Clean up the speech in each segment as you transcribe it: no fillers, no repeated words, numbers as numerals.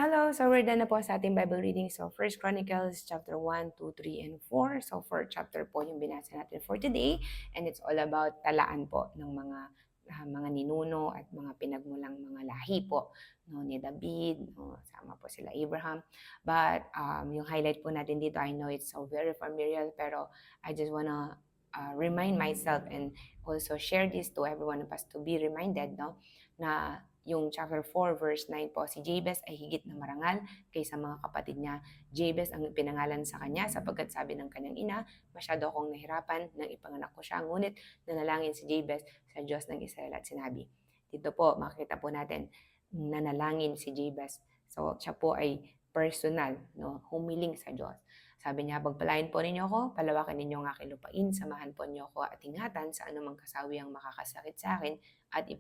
Hello, so we're done na po sa ating Bible reading. So, First Chronicles chapter 1, 2, 3, and 4. So, 4 chapter po yung binasa natin for today. And it's all about talaan po ng mga ninuno at mga pinagmulang mga lahi po, no, ni David, no, sama po sila Abraham. But yung highlight po natin dito, I know it's so very familiar, pero I just wanna remind myself and also share this to every one of us to be reminded, no, na yung chapter 4 verse 9 po, si Jabez ay higit na marangal kaysa mga kapatid niya. Jabez ang pinangalan sa kanya sapagkat sabi ng kanyang ina, masyado akong nahirapan nang ipanganak ko siya. Ngunit nanalangin si Jabez sa Diyos ng Israel at sinabi. Dito po, makikita po natin, nanalangin si Jabez. So, siya po ay personal, no, humiling sa Diyos. Sabi niya, pagpalain po ninyo ako, palawakin ninyo ang aking lupain, samahan po niyo ako at ingatan sa anumang kasawi ang makakasakit sa akin at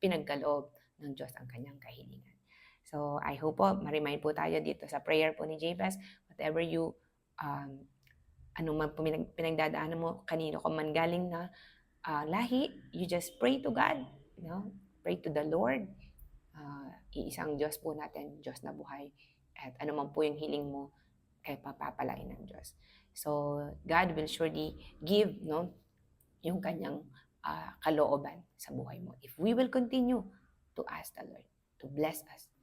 pinagkaloob ng Diyos ang kanyang kahilingan. So, I hope po, ma-remind po tayo dito sa prayer po ni Jabez, whatever you, ano man po pinagdadaanan mo, kanino ka man galing na lahi, you just pray to God, you know? Pray to the Lord. Iisang Diyos po natin, Diyos na buhay. At ano man po yung hiling mo, kay papapalain ng Diyos. So, God will surely give, no, yung kanyang kalooban sa buhay mo. If we will continue to ask the Lord to bless us.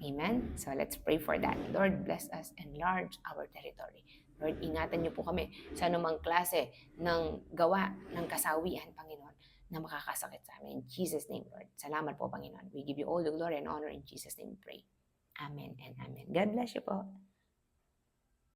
Amen? So let's pray for that. Lord, bless us, enlarge our territory. Lord, ingatan niyo po kami sa anumang klase ng gawa ng kasawian, Panginoon, na makakasakit sa amin. In Jesus' name, Lord. Salamat po, Panginoon. We give you all the glory and honor in Jesus' name we pray. Amen and amen. God bless you po.